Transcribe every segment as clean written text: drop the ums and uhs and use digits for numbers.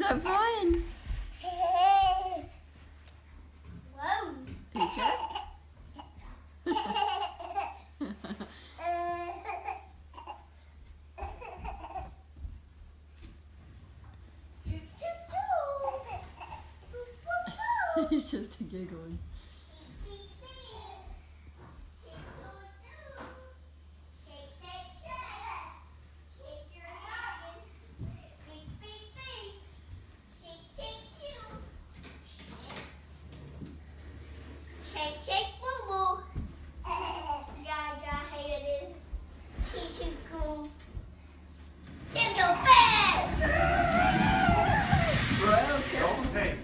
of fun. Whoa. Okay. He's just giggling.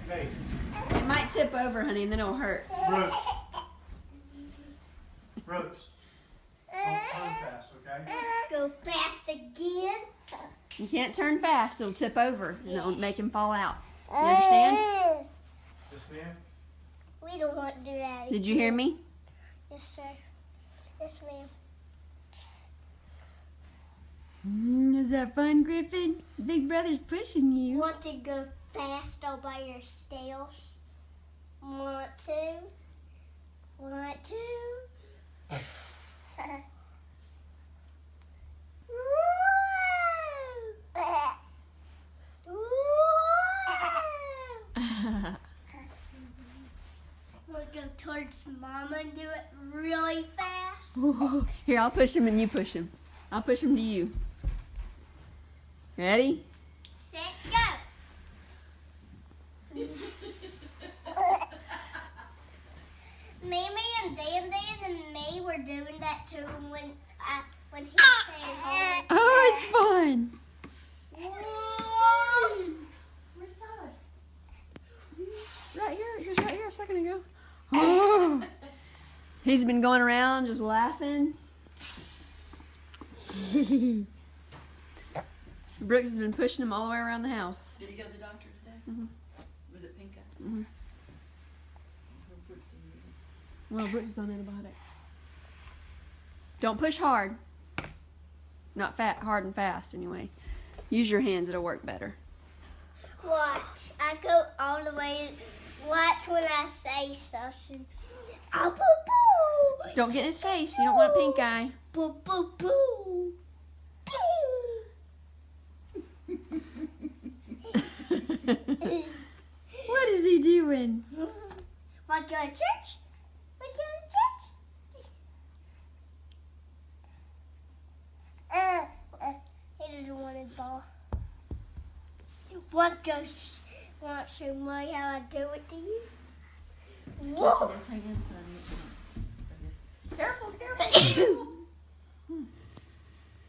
Hey. It might tip over, honey, and then it'll hurt. Brooks. Brooks. Don't turn fast, okay? Go fast again. You can't turn fast, it'll tip over, and it'll make him fall out. You understand? Yes, ma'am. We don't want to do that. Did you hear me? Yes, sir. Yes, ma'am. Is that fun, Griffin? Big brother's pushing you. Want to go fast all by yourselves? Want to? Want to? Want to go towards Mama and do it really fast? Here, I'll push him and you push him. I'll push him to you. Ready? Set, go! Mimi and Dan and me were doing that too when he stayed home. Oh, it's fun. Whoa! Where's Todd? Right here. He was right here a second ago. Oh. He's been going around just laughing. Brooks has been pushing him all the way around the house. Did he go to the doctor today? Mhm. Was it pink eye? Mhm. Oh, Brooks didn't get it. Well, Brooks is on antibiotic. Don't push hard. Not hard and fast, anyway. Use your hands, it'll work better. Watch. I go all the way. Watch when I say something. Oh, boo boo. Don't get in his face. You don't want pink eye. Boo boo boo. What is he doing? Want to go to church? Want to go to church? He doesn't want his ball. Want to show me how I do it to you? Whoa. Catching his hand, son. Careful, careful.